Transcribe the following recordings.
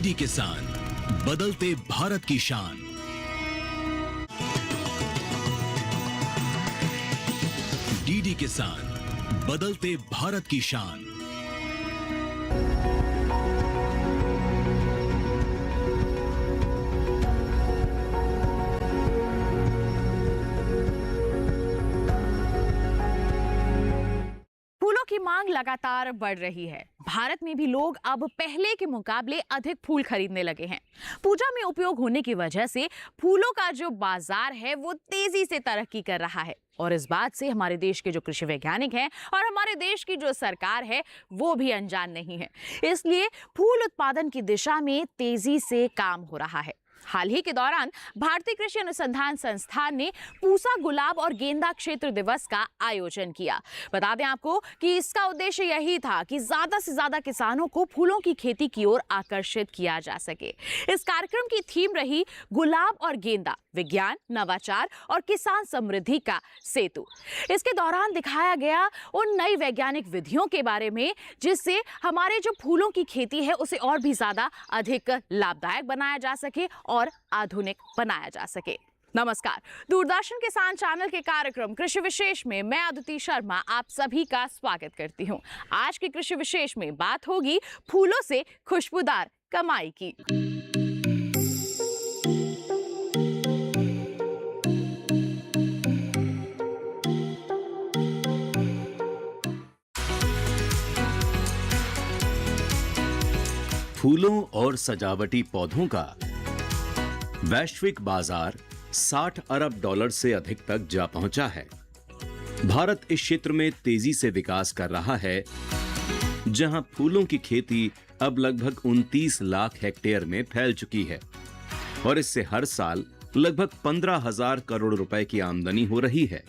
DD किसान, बदलते भारत की शान। डीडी किसान, बदलते भारत की शान। फूलों की मांग लगातार बढ़ रही है। भारत में भी लोग अब पहले के मुकाबले अधिक फूल खरीदने लगे हैं। पूजा में उपयोग होने की वजह से फूलों का जो बाजार है वो तेजी से तरक्की कर रहा है और इस बात से हमारे देश के जो कृषि वैज्ञानिक हैं और हमारे देश की जो सरकार है वो भी अनजान नहीं है। इसलिए फूल उत्पादन की दिशा में तेजी से काम हो रहा है। हाल ही के दौरान भारतीय कृषि अनुसंधान संस्थान ने पूसा गुलाब और गेंदा क्षेत्र दिवस का आयोजन किया। बता दें आपको कि इसका उद्देश्य यही था कि ज्यादा से ज्यादा किसानों को फूलों की खेती की ओर आकर्षित किया जा सके। इस कार्यक्रम की थीम रही गुलाब और गेंदा, विज्ञान, नवाचार और किसान समृद्धि का सेतु। इसके दौरान दिखाया गया उन नई वैज्ञानिक विधियों के बारे में जिससे हमारे जो फूलों की खेती है उसे और भी ज्यादा अधिक लाभदायक बनाया जा सके और आधुनिक बनाया जा सके। नमस्कार, दूरदर्शन किसान चैनल के कार्यक्रम कृषि विशेष में मैं अदिति शर्मा आप सभी का स्वागत करती हूं। आज के कृषि विशेष में बात होगी फूलों से खुशबूदार कमाई की। फूलों और सजावटी पौधों का वैश्विक बाजार 60 अरब डॉलर से अधिक तक जा पहुंचा है। भारत इस क्षेत्र में तेजी से विकास कर रहा है, जहां फूलों की खेती अब लगभग 29 लाख हेक्टेयर में फैल चुकी है और इससे हर साल लगभग 15,000 करोड़ रुपए की आमदनी हो रही है।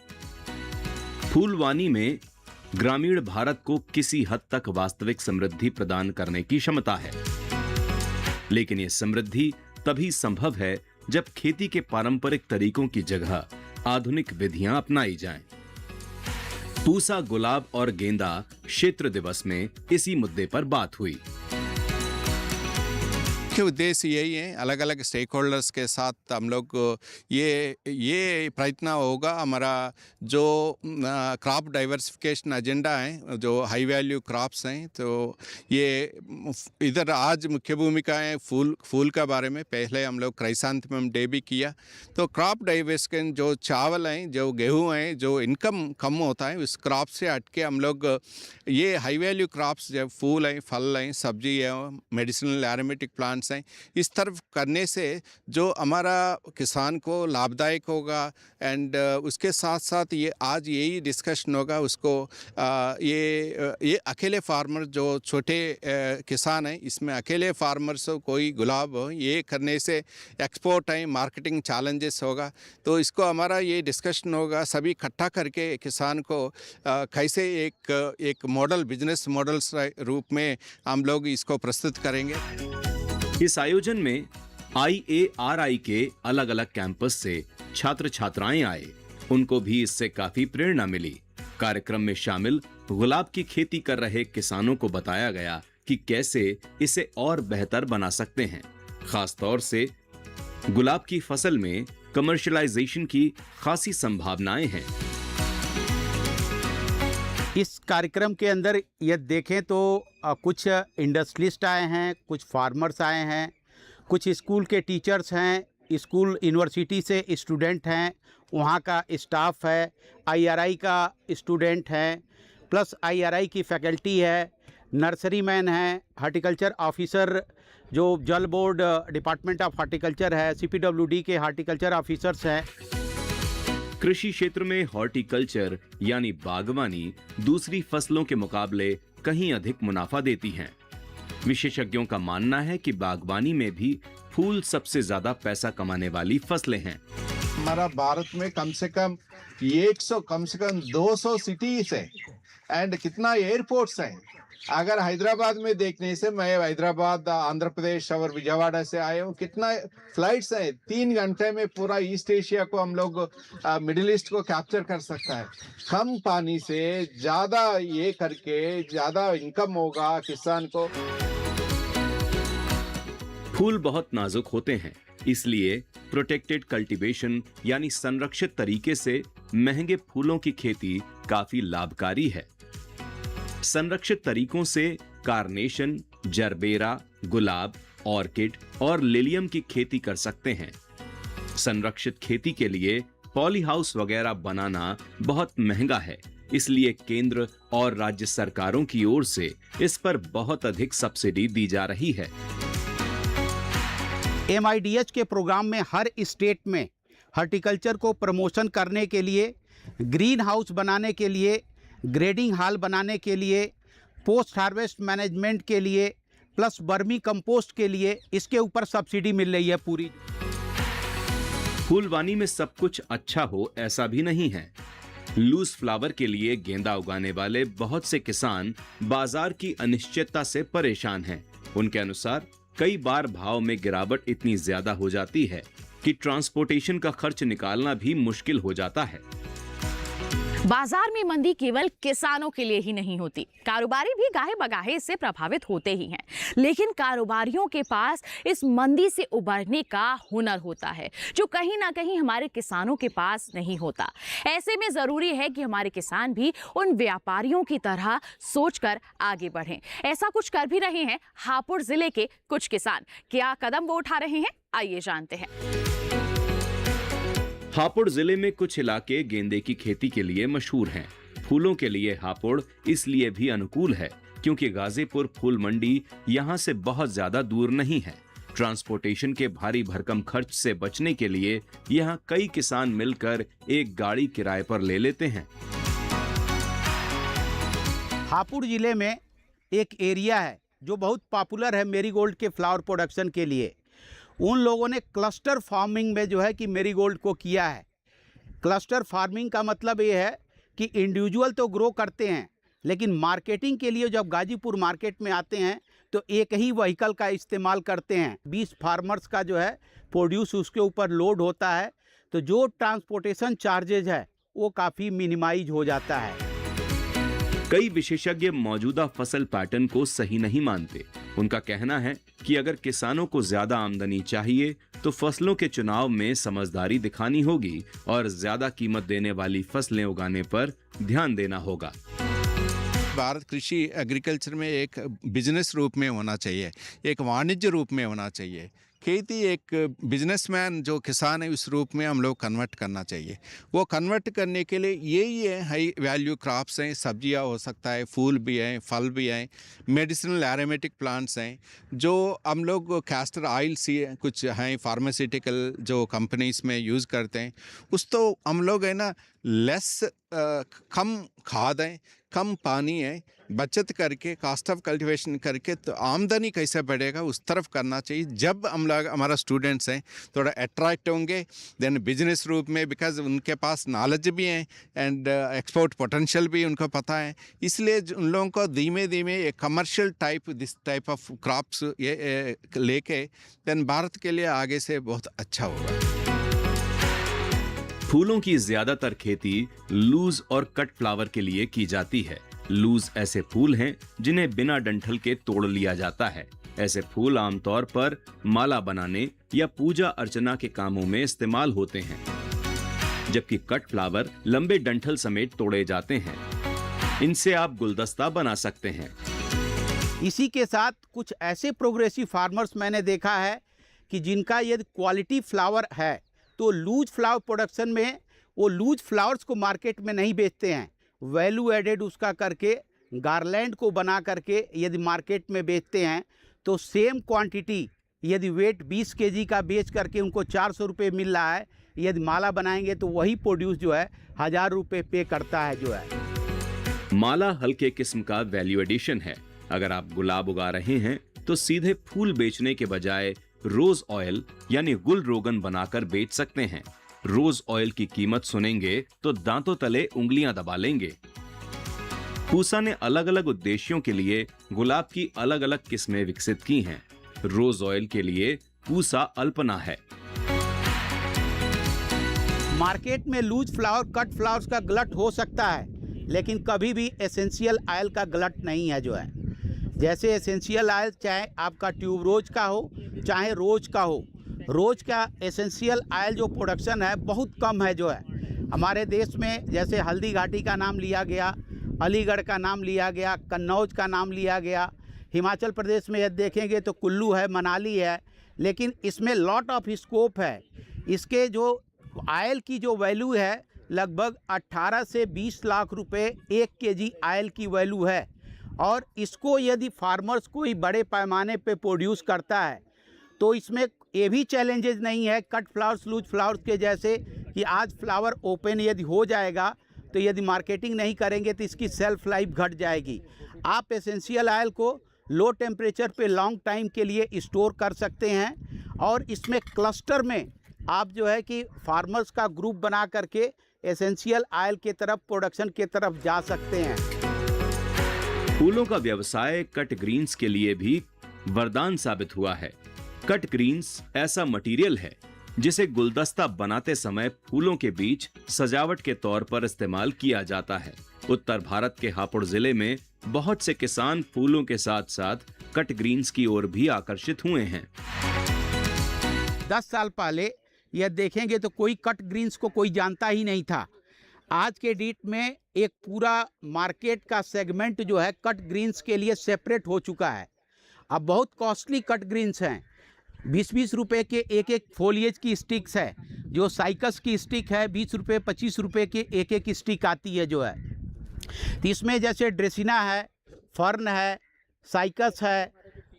फूलवानी में ग्रामीण भारत को किसी हद तक वास्तविक समृद्धि प्रदान करने की क्षमता है, लेकिन यह समृद्धि तभी संभव है जब खेती के पारंपरिक तरीकों की जगह आधुनिक विधियां अपनाई जाएं। पूसा गुलाब और गेंदा क्षेत्र दिवस में इसी मुद्दे पर बात हुई। मुख्य उद्देश्य यही है, अलग अलग स्टेक होल्डर्स के साथ हम लोग ये प्रयत्न होगा। हमारा जो क्रॉप डाइवर्सिफिकेशन एजेंडा है, जो हाई वैल्यू क्रॉप्स हैं, तो ये इधर आज मुख्य भूमिका है फूल का बारे में। पहले हम लोग क्राइसैंथेमम डे भी किया। तो क्रॉप डाइवर्सिफिकेशन जो चावल हैं, जो गेहूँ हैं, जो इनकम कम होता है उस क्रॉप से हट के हम लोग ये हाई वैल्यू क्रॉप्स, जब फूल हैं, फल हैं, सब्जी है, मेडिसिनल एरोमेटिक प्लांट्स हैं, इस तरफ करने से जो हमारा किसान को लाभदायक होगा। एंड उसके साथ साथ ये आज यही डिस्कशन होगा उसको ये अकेले फार्मर जो छोटे किसान हैं, इसमें अकेले फार्मर्स हो, कोई गुलाब हो, ये करने से एक्सपोर्ट है, मार्केटिंग चैलेंजेस होगा। तो इसको हमारा ये डिस्कशन होगा, सभी इकट्ठा करके किसान को कैसे एक मॉडल, बिजनेस मॉडल्स रूप में हम लोग इसको प्रस्तुत करेंगे। इस आयोजन में IARI के अलग अलग कैंपस से छात्र छात्राएं आए, उनको भी इससे काफी प्रेरणा मिली। कार्यक्रम में शामिल गुलाब की खेती कर रहे किसानों को बताया गया कि कैसे इसे और बेहतर बना सकते हैं। खास तौर से गुलाब की फसल में कमर्शियलाइजेशन की खासी संभावनाएं हैं। इस कार्यक्रम के अंदर ये देखें तो कुछ इंडस्ट्रियलिस्ट आए हैं, कुछ फार्मर्स आए हैं, कुछ स्कूल के टीचर्स हैं, स्कूल यूनिवर्सिटी से स्टूडेंट हैं, वहाँ का स्टाफ है, IRI का स्टूडेंट हैं, प्लस IRI की फैकल्टी है, नर्सरी मैन है, हार्टिकल्चर ऑफिसर जो जल बोर्ड डिपार्टमेंट ऑफ हार्टिकल्चर है, CPWD के हार्टिकल्चर ऑफिसर्स हैं। कृषि क्षेत्र में हॉर्टिकल्चर यानी बागवानी दूसरी फसलों के मुकाबले कहीं अधिक मुनाफा देती हैं। विशेषज्ञों का मानना है कि बागवानी में भी फूल सबसे ज्यादा पैसा कमाने वाली फसलें हैं। हमारा भारत में कम से कम 200 सिटीज है एंड कितना एयरपोर्ट्स है। अगर हैदराबाद में देखने से, मैं हैदराबाद आंध्र प्रदेश और विजयवाड़ा से आए हूँ, कितना फ्लाइट्स हैं, 3 घंटे में पूरा ईस्ट एशिया को हम लोग मिडिल ईस्ट को कैप्चर कर सकता है। कम पानी से ज़्यादा ये करके ज़्यादा इनकम होगा किसान को। फूल बहुत नाजुक होते हैं, इसलिए प्रोटेक्टेड कल्टीवेशन यानी संरक्षित तरीके से महंगे फूलों की खेती काफी लाभकारी है। संरक्षित तरीकों से कार्नेशन, जरबेरा, गुलाब, ऑर्किड और लिलियम की खेती कर सकते हैं। संरक्षित खेती के लिए पॉली हाउस वगैरह बनाना बहुत महंगा है, इसलिए केंद्र और राज्य सरकारों की ओर से इस पर बहुत अधिक सब्सिडी दी जा रही है। MIDH के प्रोग्राम में हर स्टेट में हॉर्टिकल्चर को प्रमोशन करने के लिए, ग्रीन हाउस बनाने के लिए, ग्रेडिंग हॉल बनाने के लिए, पोस्ट हार्वेस्ट मैनेजमेंट के लिए, प्लस वर्मी कंपोस्ट के लिए इसके ऊपर सब्सिडी मिल रही है पूरी। फूलवानी में सब कुछ अच्छा हो ऐसा भी नहीं है। लूज फ्लावर के लिए गेंदा उगाने वाले बहुत से किसान बाजार की अनिश्चितता से परेशान हैं। उनके अनुसार कई बार भाव में गिरावट इतनी ज्यादा हो जाती है कि ट्रांसपोर्टेशन का खर्च निकालना भी मुश्किल हो जाता है। बाजार में मंदी केवल किसानों के लिए ही नहीं होती, कारोबारी भी गाहे बगाहे इससे प्रभावित होते ही हैं। लेकिन कारोबारियों के पास इस मंदी से उबरने का हुनर होता है, जो कहीं ना कहीं हमारे किसानों के पास नहीं होता। ऐसे में जरूरी है कि हमारे किसान भी उन व्यापारियों की तरह सोचकर आगे बढ़ें। ऐसा कुछ कर भी रहे हैं हापुड़ जिले के कुछ किसान। क्या कदम वो उठा रहे हैं, आइए जानते हैं। हापुड़ जिले में कुछ इलाके गेंदे की खेती के लिए मशहूर हैं। फूलों के लिए हापुड़ इसलिए भी अनुकूल है क्योंकि गाजीपुर फूल मंडी यहाँ से बहुत ज्यादा दूर नहीं है। ट्रांसपोर्टेशन के भारी भरकम खर्च से बचने के लिए यहाँ कई किसान मिलकर एक गाड़ी किराए पर ले लेते हैं। हापुड़ जिले में एक एरिया है जो बहुत पॉपुलर है मेरीगोल्ड के फ्लावर प्रोडक्शन के लिए। उन लोगों ने क्लस्टर फार्मिंग में जो है कि मेरीगोल्ड को किया है। क्लस्टर फार्मिंग का मतलब ये है कि इंडिविजुअल तो ग्रो करते हैं, लेकिन मार्केटिंग के लिए जब गाजीपुर मार्केट में आते हैं तो एक ही व्हीकल का इस्तेमाल करते हैं। 20 फार्मर्स का जो है प्रोड्यूस उसके ऊपर लोड होता है, तो जो ट्रांसपोर्टेशन चार्जेज है वो काफ़ी मिनिमाइज हो जाता है। कई विशेषज्ञ मौजूदा फसल पैटर्न को सही नहीं मानते। उनका कहना है कि अगर किसानों को ज्यादा आमदनी चाहिए तो फसलों के चुनाव में समझदारी दिखानी होगी और ज्यादा कीमत देने वाली फसलें उगाने पर ध्यान देना होगा। भारत कृषि एग्रीकल्चर में एक बिजनेस रूप में होना चाहिए, एक वाणिज्य रूप में होना चाहिए। खेती एक बिजनेसमैन जो किसान है उस रूप में हम लोग कन्वर्ट करना चाहिए। वो कन्वर्ट करने के लिए यही है, हाई वैल्यू क्रॉप्स हैं, सब्जियां हो सकता है, फूल भी हैं, फल भी हैं, मेडिसिनल एरोमेटिक प्लांट्स हैं, जो हम लोग कैस्टर ऑयल सी कुछ हैं फार्मास्यूटिकल जो कंपनीज में यूज़ करते हैं। उस तो हम लोग है ना लेस कम खाद है, कम पानी है, बचत करके कास्ट ऑफ कल्टीवेशन करके तो आमदनी कैसे बढ़ेगा उस तरफ करना चाहिए। जब हम लोग हमारा स्टूडेंट्स हैं थोड़ा अट्रैक्ट होंगे देन बिजनेस रूप में, बिकॉज उनके पास नॉलेज भी है एंड एक्सपोर्ट पोटेंशियल भी उनको पता है, इसलिए उन लोगों को धीमे धीमे एक commercial type this type of crops ये लेके देन भारत के लिए आगे से बहुत अच्छा होगा। फूलों की ज्यादातर खेती लूज और कट फ्लावर के लिए की जाती है। लूज ऐसे फूल हैं जिन्हें बिना डंठल के तोड़ लिया जाता है। ऐसे फूल आमतौर पर माला बनाने या पूजा अर्चना के कामों में इस्तेमाल होते हैं, जबकि कट फ्लावर लंबे डंठल समेत तोड़े जाते हैं। इनसे आप गुलदस्ता बना सकते हैं। इसी के साथ कुछ ऐसे प्रोग्रेसिव फार्मर्स मैंने देखा है कि जिनका यदि क्वालिटी फ्लावर है तो लूज फ्लावर प्रोडक्शन में वो लूज फ्लावर्स को मार्केट में नहीं बेचते हैं, वैल्यू एडेड उसका करके गार्लैंड को बना करके यदि मार्केट में बेचते हैं तो सेम क्वांटिटी यदि वेट 20 kg का बेच करके उनको 400 रुपये मिल रहा है, यदि माला बनाएंगे तो वही प्रोड्यूस जो है 1000 रुपये पे करता है जो है। माला हल्के किस्म का वैल्यू एडिशन है। अगर आप गुलाब उगा रहे हैं तो सीधे फूल बेचने के बजाय रोज ऑयल यानी गुल रोगन बनाकर बेच सकते हैं। रोज ऑयल की कीमत सुनेंगे तो दांतों तले उंगलियां दबा लेंगे। पूसा ने अलग अलग उद्देश्यों के लिए गुलाब की अलग अलग किस्में विकसित की हैं। रोज ऑयल के लिए पूसा अल्पना है। मार्केट में लूज फ्लावर कट फ्लावर्स का गलट हो सकता है, लेकिन कभी भी एसेंशियल ऑयल का गलट नहीं है जो है। जैसे एसेंशियल ऑयल चाहे आपका ट्यूबरोज का हो चाहे रोज का हो, रोज का एसेंशियल ऑयल जो प्रोडक्शन है बहुत कम है जो है हमारे देश में। जैसे हल्दी घाटी का नाम लिया गया, अलीगढ़ का नाम लिया गया, कन्नौज का नाम लिया गया, हिमाचल प्रदेश में यदि देखेंगे तो कुल्लू है, मनाली है, लेकिन इसमें लॉट ऑफ स्कोप है। इसके जो ऑयल की जो वैल्यू है लगभग 18 से 20 लाख रुपए 1 केजी ऑयल की वैल्यू है। और इसको यदि फार्मर्स कोई बड़े पैमाने पे प्रोड्यूस करता है तो इसमें ये भी चैलेंजेस नहीं है कट फ्लावर्स लूज फ्लावर्स के जैसे कि आज फ्लावर ओपन यदि हो जाएगा तो यदि मार्केटिंग नहीं करेंगे तो इसकी सेल्फ लाइफ घट जाएगी। आप एसेंशियल ऑयल को लो टेम्परेचर पे लॉन्ग टाइम के लिए स्टोर कर सकते हैं और इसमें क्लस्टर में आप जो है कि फार्मर्स का ग्रुप बना करके एसेंशियल ऑयल के तरफ प्रोडक्शन के तरफ जा सकते हैं। फूलों का व्यवसाय कट ग्रीन्स के लिए भी वरदान साबित हुआ है। कट ग्रीन्स ऐसा मटेरियल है जिसे गुलदस्ता बनाते समय फूलों के बीच सजावट के तौर पर इस्तेमाल किया जाता है। उत्तर भारत के हापुड़ जिले में बहुत से किसान फूलों के साथ साथ कट ग्रीन्स की ओर भी आकर्षित हुए हैं। 10 साल पहले यह देखेंगे तो कोई कट ग्रीन्स को कोई जानता ही नहीं था। आज के डेट में एक पूरा मार्केट का सेगमेंट जो है कट ग्रीन्स के लिए सेपरेट हो चुका है। अब बहुत कॉस्टली कट ग्रीन्स हैं, 20-20 रुपए के एक फोलिएज की स्टिक्स है। जो साइकस की स्टिक है 20 रुपये 25 रुपये की एक स्टिक आती है जो है। तो इसमें जैसे ड्रेसिना है, फर्न है, साइकस है,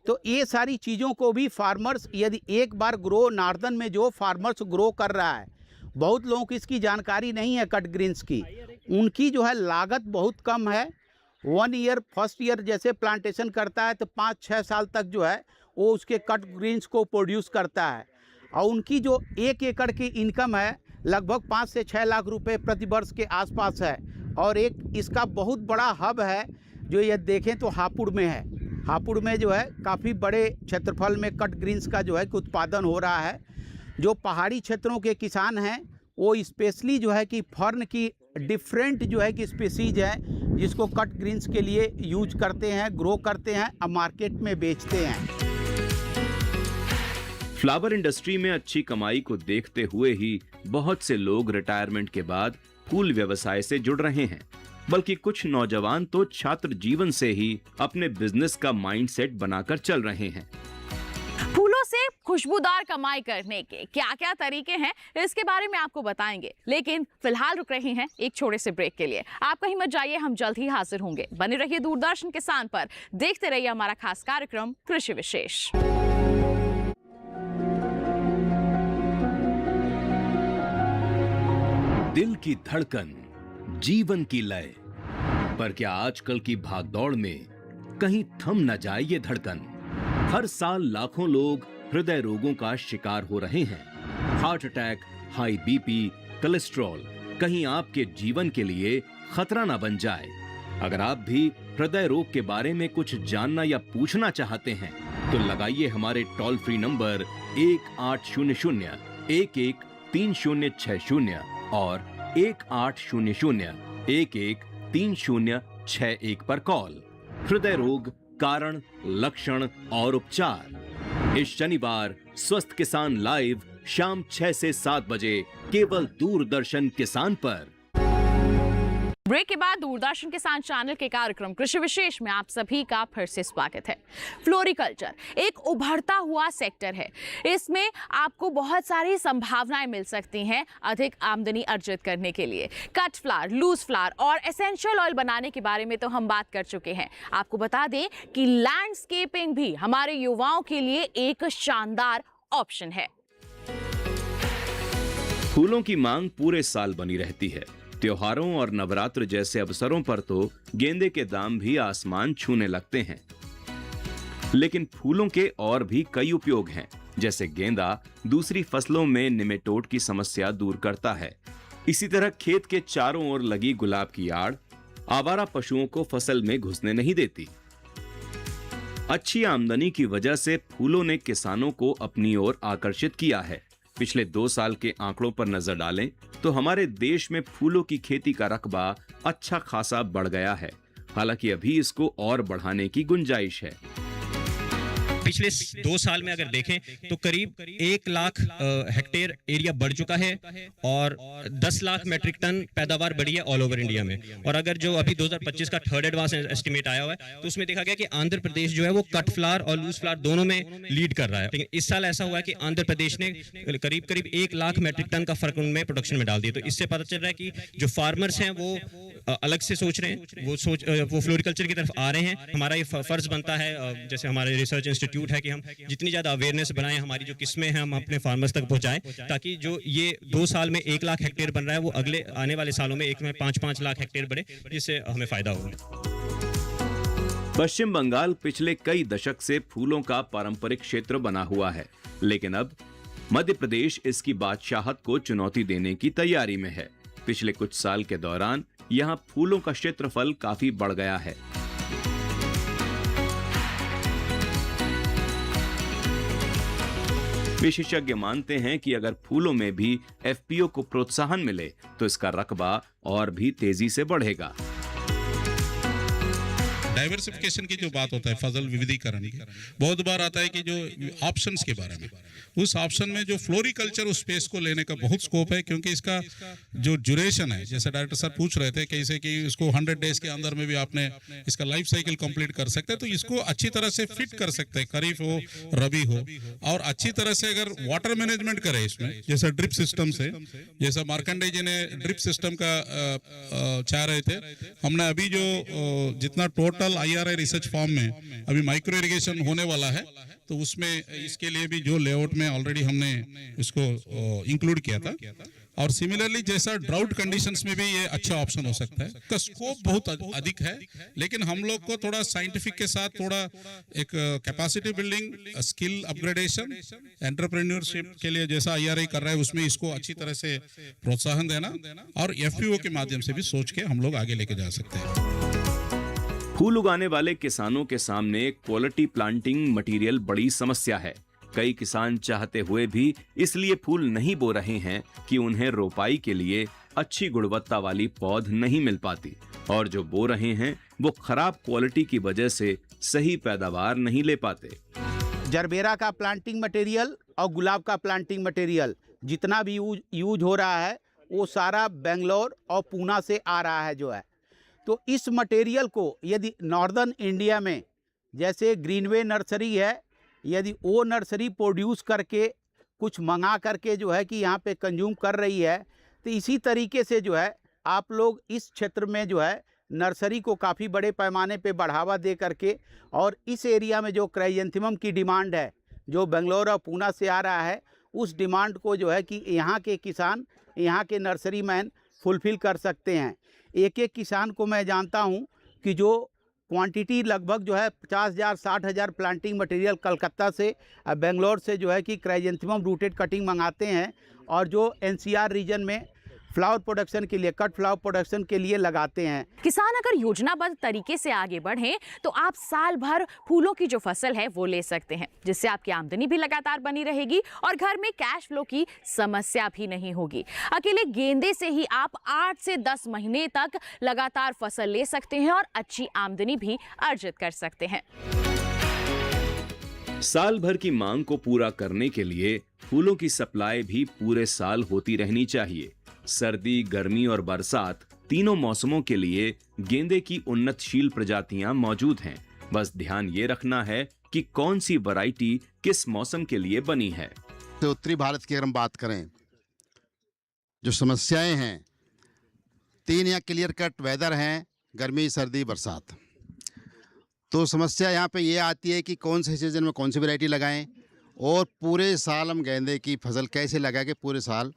तो ये सारी चीज़ों को भी फार्मर्स यदि एक बार ग्रो नार्दन में जो फार्मर्स ग्रो कर रहा है, बहुत लोगों की इसकी जानकारी नहीं है कट ग्रीन्स की, उनकी जो है लागत बहुत कम है। 1 ईयर फर्स्ट ईयर जैसे प्लांटेशन करता है तो 5-6 साल तक जो है वो उसके कट ग्रीन्स को प्रोड्यूस करता है और उनकी जो 1 एकड़ की इनकम है लगभग 5 से 6 लाख रुपए प्रति वर्ष के आसपास है। और एक इसका बहुत बड़ा हब है जो ये देखें तो हापुड़ में है। हापुड़ में जो है काफ़ी बड़े क्षेत्रफल में कट ग्रीन्स का जो है कि उत्पादन हो रहा है। जो पहाड़ी क्षेत्रों के किसान हैं वो स्पेशली जो है कि फर्न की डिफरेंट जो है कि स्पीसीज है जिसको कट ग्रीन्स के लिए यूज करते हैं, ग्रो करते हैं और मार्केट में बेचते हैं। फ्लावर इंडस्ट्री में अच्छी कमाई को देखते हुए ही बहुत से लोग रिटायरमेंट के बाद फूल व्यवसाय से जुड़ रहे हैं, बल्कि कुछ नौजवान तो छात्र जीवन से ही अपने बिजनेस का माइंडसेट बनाकर चल रहे हैं। फूलों से खुशबूदार कमाई करने के क्या क्या तरीके हैं इसके बारे में आपको बताएंगे, लेकिन फिलहाल रुक रहे हैं एक छोटे से ब्रेक के लिए। आप कहीं मत जाइए, हम जल्द ही हाजिर होंगे। बने रहिए दूरदर्शन किसान पर, देखते रहिए हमारा खास कार्यक्रम कृषि विशेष। दिल की धड़कन, जीवन की लय, पर क्या आजकल की भागदौड़ में कहीं थम न जाए ये धड़कन? हर साल लाखों लोग हृदय रोगों का शिकार हो रहे हैं। Heart attack, high BP, cholesterol कहीं आपके जीवन के लिए खतरा न बन जाए। अगर आप भी हृदय रोग के बारे में कुछ जानना या पूछना चाहते हैं तो लगाइए हमारे टोल फ्री नंबर 1800-113060 और 1800-113061 पर कॉल। हृदय रोग, कारण, लक्षण और उपचार, इस शनिवार स्वस्थ किसान लाइव शाम 6 से 7 बजे केवल दूरदर्शन किसान पर। ब्रेक के बाद दूरदर्शन किसान चैनल के कार्यक्रम कृषि विशेष में आप सभी का फिर से स्वागत है। फ्लोरिकल्चर एक उभरता हुआ सेक्टर है। इसमें आपको बहुत सारी संभावनाएं मिल सकती हैं अधिक आमदनी अर्जित करने के लिए। कट फ्लावर, लूज फ्लावर और एसेंशियल ऑयल बनाने के बारे में तो हम बात कर चुके हैं। आपको बता दें कि लैंडस्केपिंग भी हमारे युवाओं के लिए एक शानदार ऑप्शन है। फूलों की मांग पूरे साल बनी रहती है। त्योहारों और नवरात्र जैसे अवसरों पर तो गेंदे के दाम भी आसमान छूने लगते हैं। लेकिन फूलों के और भी कई उपयोग हैं, जैसे गेंदा दूसरी फसलों में निमेटोड की समस्या दूर करता है। इसी तरह खेत के चारों ओर लगी गुलाब की आड़ आवारा पशुओं को फसल में घुसने नहीं देती। अच्छी आमदनी की वजह से फूलों ने किसानों को अपनी ओर आकर्षित किया है। पिछले 2 साल के आंकड़ों पर नजर डालें तो हमारे देश में फूलों की खेती का रकबा अच्छा खासा बढ़ गया है। हालांकि अभी इसको और बढ़ाने की गुंजाइश है। पिछले 2 साल में अगर देखें तो करीब 1 लाख हेक्टेयर एरिया बढ़ चुका है और 10 लाख मैट्रिक टन पैदावार बढ़ी है ऑल ओवर इंडिया में। और अगर जो अभी 2025 का थर्ड एडवांस एस्टिमेट आया हुआ है तो उसमें देखा गया कि आंध्र प्रदेश जो है वो कट फ्लावर और लूज फ्लावर दोनों में लीड कर रहा है। लेकिन इस साल ऐसा हुआ है कि आंध्र प्रदेश ने करीब 1 लाख मैट्रिक टन का फर्क उनमें प्रोडक्शन में डाल दिया। तो इससे पता चल रहा है कि जो फार्मर्स हैं वो अलग से सोच रहे हैं, वो फ्लोरिकल्चर की तरफ आ रहे हैं। हमारा ये फर्ज बनता है, जैसे हमारे रिसर्च इंस्टीट्यूट है, कि हम जितनी ज्यादा अवेयरनेस बनाएं, हमारी जो किस्में हैं हम अपने फार्मर्स तक पहुंचाएं, ताकि जो ये 2 साल में 1 लाख हेक्टेयर बन रहा है वो अगले आने वाले सालों में 5-5 लाख हेक्टेयर बढ़े, जिससे हमें फायदा होगा। पश्चिम बंगाल पिछले कई दशक से फूलों का पारंपरिक क्षेत्र बना हुआ है, लेकिन अब मध्य प्रदेश इसकी बादशाहत को चुनौती देने की तैयारी में है। पिछले कुछ साल के दौरान यहाँ फूलों का क्षेत्रफल काफी बढ़ गया है। विशेषज्ञ मानते हैं कि अगर फूलों में भी एफपीओ को प्रोत्साहन मिले तो इसका रकबा और भी तेजी से बढ़ेगा। डाइवर्सिफिकेशन की जो बात होता है, फसल विविधीकरण की, बहुत बार आता है कि जो ऑप्शंस के बारे में, उस ऑप्शन में जो फ्लोरिकल्चर उस स्पेस को लेने का बहुत स्कोप है, क्योंकि इसका जो ड्यूरेशन है, जैसे डायरेक्टर सर पूछ रहे थे कैसे कि इसको 100 डेज के अंदर में भी आपने इसका लाइफ साइकिल कंप्लीट कर सकते हैं, तो इसको अच्छी तरह से फिट कर सकते हैं, खरीफ हो रबी हो, और अच्छी तरह से अगर वाटर मैनेजमेंट करें इसमें, जैसा ड्रिप सिस्टम से, जैसा मार्कंडेय जी ने ड्रिप सिस्टम का चाह रहे थे, हमने अभी जो जितना टोटल IRI रिसर्च फॉर्म में अभी माइक्रो इरिगेशन होने वाला है, तो उसमें इसके लिए भी जो लेआउट में ऑलरेडी हमने इसको इंक्लूड किया था। और सिमिलरली जैसा ड्राउट कंडीशंस में भी ये अच्छा ऑप्शन हो सकता है। इसका स्कोप बहुत अधिक है, लेकिन हम लोग को थोड़ा साइंटिफिक के साथ थोड़ा एक capacity building, skill upgradation, entrepreneurship के लिए जैसा IRI कर रहा है उसमें इसको अच्छी तरह से प्रोत्साहन देना और FPO के माध्यम से भी सोच के हम लोग आगे लेके जा सकते हैं। फूल उगाने वाले किसानों के सामने क्वालिटी प्लांटिंग मटेरियल बड़ी समस्या है। कई किसान चाहते हुए भी इसलिए फूल नहीं बो रहे हैं कि उन्हें रोपाई के लिए अच्छी गुणवत्ता वाली पौध नहीं मिल पाती, और जो बो रहे हैं वो खराब क्वालिटी की वजह से सही पैदावार नहीं ले पाते। जरबेरा का प्लांटिंग मटेरियल और गुलाब का प्लांटिंग मटेरियल जितना भी यूज हो रहा है वो सारा बेंगलोर और पूना से आ रहा है जो है। तो इस मटेरियल को यदि नॉर्दर्न इंडिया में जैसे ग्रीनवे नर्सरी है, यदि वो नर्सरी प्रोड्यूस करके कुछ मंगा करके जो है कि यहाँ पे कंज्यूम कर रही है, तो इसी तरीके से जो है आप लोग इस क्षेत्र में जो है नर्सरी को काफ़ी बड़े पैमाने पे बढ़ावा दे करके, और इस एरिया में जो क्राइजेंथेमम की डिमांड है जो बेंगलोर और पूना से आ रहा है, उस डिमांड को जो है कि यहाँ के किसान, यहाँ के नर्सरी मैन फुलफ़िल कर सकते हैं। एक एक किसान को मैं जानता हूँ कि जो क्वांटिटी लगभग जो है 50,000 60,000 प्लांटिंग मटेरियल कलकत्ता से बेंगलोर से जो है कि क्राइजेंथेमम रूटेड कटिंग मंगाते हैं, और जो NCR रीजन में फ्लावर प्रोडक्शन के लिए, कट फ्लावर प्रोडक्शन के लिए लगाते हैं। किसान अगर योजनाबद्ध तरीके से आगे बढ़ें तो आप साल भर फूलों की जो फसल है वो ले सकते हैं, जिससे आपकी आमदनी भी लगातार बनी रहेगी और घर में कैश फ्लो की समस्या भी नहीं होगी। अकेले गेंदे से ही आप 8 से 10 महीने तक लगातार फसल ले सकते हैं और अच्छी आमदनी भी अर्जित कर सकते हैं। साल भर की मांग को पूरा करने के लिए फूलों की सप्लाई भी पूरे साल होती रहनी चाहिए। सर्दी, गर्मी और बरसात तीनों मौसमों के लिए गेंदे की उन्नतशील प्रजातियां मौजूद हैं। बस ध्यान ये रखना है कि कौन सी वैरायटी किस मौसम के लिए बनी है। तो उत्तरी भारत की अगर हम बात करें, जो समस्याएं हैं 3 या क्लियर कट वेदर हैं, गर्मी, सर्दी, बरसात। तो समस्या यहाँ पे ये आती है कि कौन से सीजन में कौन सी वैरायटी लगाएं, और पूरे साल हम गेंदे की फसल कैसे लगा के पूरे साल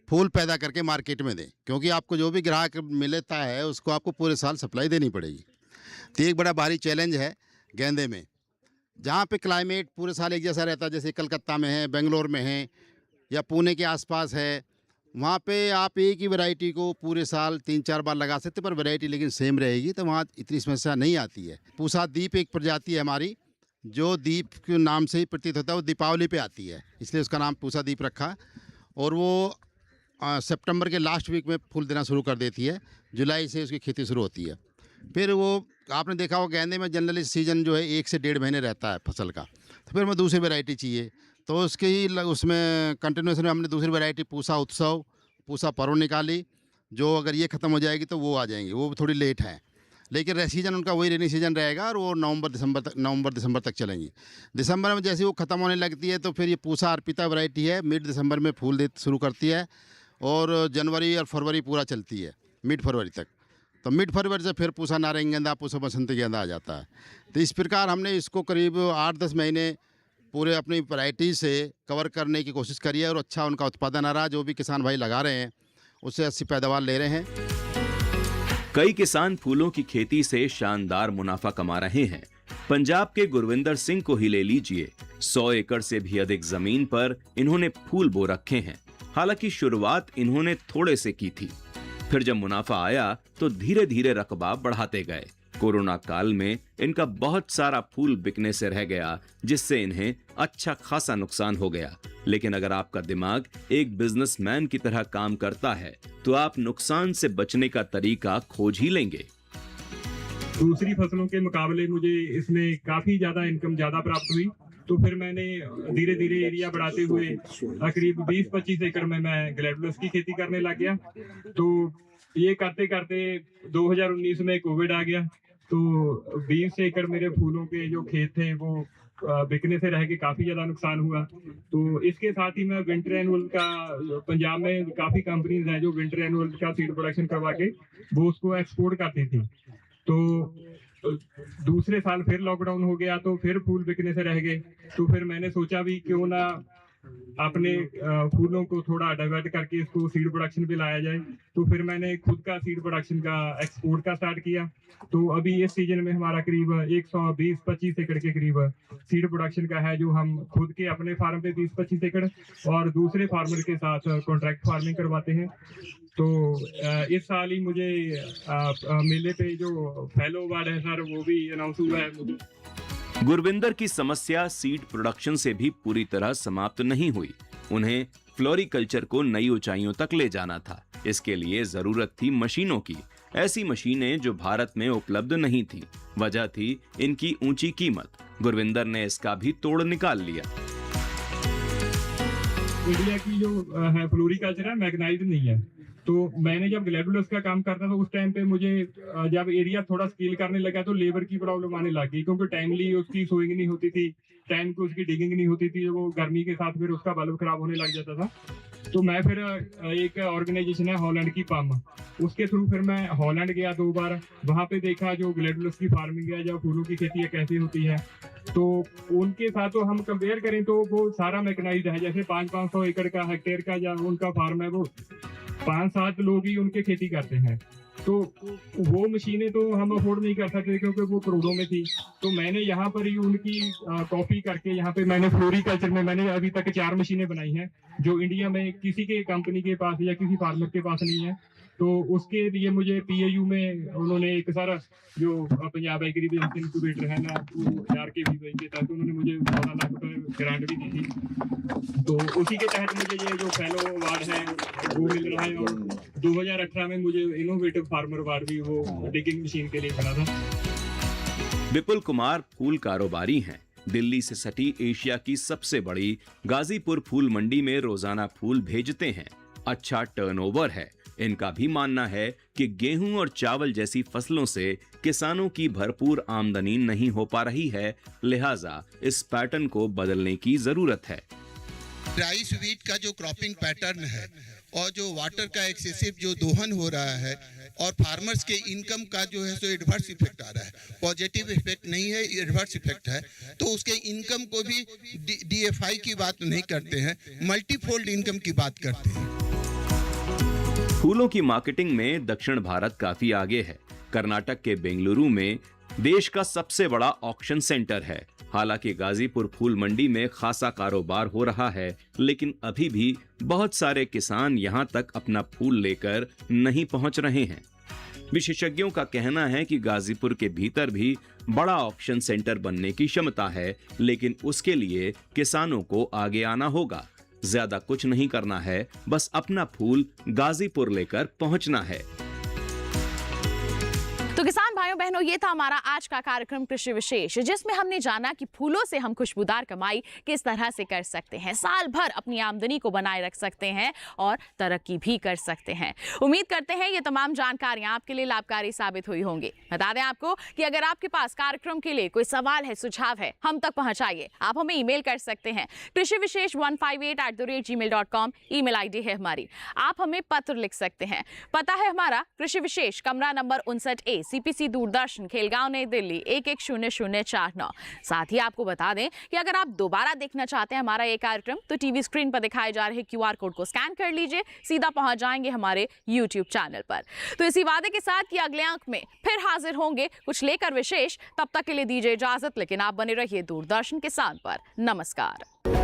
फूल पैदा करके मार्केट में दें, क्योंकि आपको जो भी ग्राहक मिलता है उसको आपको पूरे साल सप्लाई देनी पड़ेगी। तो एक बड़ा भारी चैलेंज है गेंदे में, जहाँ पे क्लाइमेट पूरे साल एक जैसा रहता है, जैसे कलकत्ता में है, बेंगलोर में है या पुणे के आसपास है, वहाँ पे आप एक ही वैरायटी को पूरे साल 3-4 बार लगा सकते, पर वैरायटी लेकिन सेम रहेगी, तो वहाँ इतनी समस्या नहीं आती है। पूसा दीप एक प्रजाति है हमारी, जो दीप के नाम से ही प्रतीत होता है, वो दीपावली पे आती है, इसलिए उसका नाम पूसा दीप रखा। और वो सितंबर के लास्ट वीक में फूल देना शुरू कर देती है, जुलाई से उसकी खेती शुरू होती है। फिर वो आपने देखा हो गेंदे में जनरली सीजन जो है 1 से 1.5 महीने रहता है फसल का, तो फिर हमें दूसरी वैरायटी चाहिए, तो उसके ही उसमें कंटिन्यूसन में हमने दूसरी वैरायटी पूसा उत्सव, पूसा पर्व निकाली, जो अगर ये ख़त्म हो जाएगी तो वो आ जाएंगी, वो थोड़ी लेट है, लेकिन सीजन उनका वही रेनी सीजन रहेगा और वो नवंबर दिसंबर तक चलेंगी। दिसंबर में जैसे वो ख़त्म होने लगती है तो फिर ये पूसा अर्पिता वैरायटी है, मिड दिसंबर में फूल दे शुरू करती है और जनवरी और फरवरी पूरा चलती है, मिड फरवरी तक। तो मिड फरवरी से फिर पूसा नारंगी गेंदा, पूसा बसंती गेंदा आ जाता है। तो इस प्रकार हमने इसको करीब 8-10 महीने पूरे अपनी वैरायटी से कवर करने की कोशिश करी है और अच्छा उनका उत्पादन आ रहा है। जो भी किसान भाई लगा रहे हैं उससे अच्छी पैदावार ले रहे हैं। कई किसान फूलों की खेती से शानदार मुनाफा कमा रहे हैं। पंजाब के गुरविंदर सिंह को ही ले लीजिए, 100 एकड़ से भी अधिक जमीन पर इन्होंने फूल बो रखे हैं। हालांकि शुरुआत इन्होंने थोड़े से की थी, फिर जब मुनाफा आया तो धीरे धीरे रकबा बढ़ाते गए। कोरोना काल में इनका बहुत सारा फूल बिकने से रह गया, जिससे इन्हें अच्छा खासा नुकसान हो गया। लेकिन अगर आपका दिमाग एक बिजनेसमैन की तरह काम करता है तो आप नुकसान से बचने का तरीका खोज ही लेंगे। दूसरी फसलों के मुकाबले मुझे इसमें काफी ज्यादा इनकम ज्यादा प्राप्त हुई, तो फिर मैंने धीरे धीरे एरिया बढ़ाते हुए करीब 20-25 एकड़ में मैं ग्लैडुलस की खेती करने लग गया। तो ये करते करते 2019 में कोविड आ गया, तो 20 एकड़ मेरे फूलों के जो खेत थे वो बिकने से रह के काफी ज्यादा नुकसान हुआ। तो इसके साथ ही मैं विंटर एनुअल का, पंजाब में काफी कंपनीज हैं जो विंटर एनुअल का सीड प्रोडक्शन करवा के वो उसको एक्सपोर्ट करती थी। तो दूसरे साल फिर लॉकडाउन हो गया, तो फिर फूल बिकने से रह गए। तो फिर मैंने सोचा भी क्यों ना अपने फूलों को थोड़ा डाइवर्ट करके इसको सीड प्रोडक्शन पे लाया जाए। तो फिर मैंने खुद का सीड प्रोडक्शन का एक्सपोर्ट का स्टार्ट किया। तो अभी इस सीजन में हमारा करीब 120-25 एकड़ के करीब सीड प्रोडक्शन का है, जो हम खुद के अपने फार्म पे 20-25 एकड़ और दूसरे फार्मर के साथ कॉन्ट्रैक्ट फार्मिंग करवाते हैं। तो इस साल ही मुझे मेले पे जो फेलो अवार्ड है सर, वो भी अनाउंस हुआ है मुझे। गुरविंदर की समस्या सीड प्रोडक्शन से भी पूरी तरह समाप्त नहीं हुई। उन्हें फ्लोरिकल्चर को नई ऊंचाइयों तक ले जाना था। इसके लिए जरूरत थी मशीनों की, ऐसी मशीनें जो भारत में उपलब्ध नहीं थी। वजह थी इनकी ऊंची कीमत। गुरविंदर ने इसका भी तोड़ निकाल लिया। इंडिया की जो है फ्लोरिकल्चर है मैकेनाइज्ड नहीं है। तो मैंने जब ग्लैडुलस का काम करता था उस टाइम पे मुझे जब एरिया थोड़ा स्केल करने लगा तो लेबर की प्रॉब्लम आने लगी, क्योंकि टाइमली उसकी सोइंग नहीं होती थी, टाइम को उसकी डिगिंग नहीं होती थी, वो गर्मी के साथ फिर उसका बल्ब खराब होने लग जाता था। तो मैं फिर एक ऑर्गेनाइजेशन है हॉलैंड की पम, उसके थ्रू फिर मैं हॉलैंड गया 2 बार। वहाँ पे देखा जो ग्लैडुलस की फार्मिंग है, जो फूलों की खेती है कैसे होती है। तो उनके साथ तो हम कंपेयर करें तो वो सारा मैकेनाइज्ड है। जैसे 500-500 एकड़ का हेक्टेयर का जो उनका फार्म है, वो 5-7 लोग ही उनके खेती करते हैं। तो वो मशीनें तो हम अफोर्ड नहीं कर सकते क्योंकि वो करोड़ों में थी। तो मैंने यहाँ पर ही उनकी कॉपी करके यहाँ पे मैंने फ्लोरिकल्चर में मैंने अभी तक 4 मशीनें बनाई हैं, जो इंडिया में किसी के कंपनी के पास या किसी फार्मर के पास नहीं है। तो उसके लिए मुझे PAU में उन्होंने एक सारा जो पंजाब एग्री बिजनेस इंक्यूबेटर है ना, RKVY के तहत उन्होंने मुझे 14 लाख रुपए ग्रांट भी दी थी। तो उसी के तहत मुझे ये जो फेलो अवार्ड है वो मिल रहा है। और 2018 में मुझे इनोवेटिव फार्मर अवार्ड भी वो डिगिंग मशीन के लिए मिला था। विपुल कुमार फूल कारोबारी हैं। दिल्ली से सटी एशिया की सबसे बड़ी गाजीपुर फूल मंडी में रोजाना फूल भेजते हैं। अच्छा टर्नओवर है। इनका भी मानना है कि गेहूं और चावल जैसी फसलों से किसानों की भरपूर आमदनी नहीं हो पा रही है, लिहाजा इस पैटर्न को बदलने की जरूरत है। राइस व्हीट का जो क्रॉपिंग पैटर्न है और जो वाटर का एक्सेसिव जो दोहन हो रहा है और फार्मर्स के इनकम का जो है सो एडवर्स इफेक्ट आ रहा है। पॉजिटिव इफेक्ट नहीं है, एडवर्स इफेक्ट है। तो उसके इनकम को भी DFI की बात नहीं करते हैं, मल्टीफोल्ड इनकम की बात करते हैं। फूलों की मार्केटिंग में दक्षिण भारत काफी आगे है। कर्नाटक के बेंगलुरु में देश का सबसे बड़ा ऑक्शन सेंटर है। हालांकि गाजीपुर फूल मंडी में खासा कारोबार हो रहा है, लेकिन अभी भी बहुत सारे किसान यहां तक अपना फूल लेकर नहीं पहुंच रहे हैं। विशेषज्ञों का कहना है कि गाजीपुर के भीतर भी बड़ा ऑक्शन सेंटर बनने की क्षमता है, लेकिन उसके लिए किसानों को आगे आना होगा। ज्यादा कुछ नहीं करना है, बस अपना फूल गाजीपुर लेकर पहुंचना है। तो किसान भाइयों बहनों, ये था हमारा आज का कार्यक्रम कृषि विशेष, जिसमें हमने जाना कि फूलों से हम खुशबूदार कमाई किस तरह से कर सकते हैं, साल भर अपनी आमदनी को बनाए रख सकते हैं और तरक्की भी कर सकते हैं। उम्मीद करते हैं ये तमाम जानकारियां आपके लिए लाभकारी साबित हुई होंगी। बता दें आपको कि अगर आपके पास कार्यक्रम के लिए कोई सवाल है, सुझाव है, हम तक पहुंचाइए। आप हमें ईमेल कर सकते हैं krishivishesh158@gmail.com, ईमेल आईडी है हमारी। आप हमें पत्र लिख सकते हैं। पता है हमारा कृषि विशेष, कमरा number 59A, CPC Doordarshan, Khelgaon, नई दिल्ली 110049। साथ ही आपको बता दें कि अगर आप दोबारा देखना चाहते हैं हमारा ये कार्यक्रम, तो टीवी स्क्रीन पर दिखाए जा रहे QR कोड को स्कैन कर लीजिए, सीधा पहुंच जाएंगे हमारे YouTube चैनल पर। तो इसी वादे के साथ कि अगले अंक में फिर हाजिर होंगे कुछ लेकर विशेष, तब तक के लिए दीजिए इजाजत, लेकिन आप बने रहिए दूरदर्शन किसान पर। नमस्कार।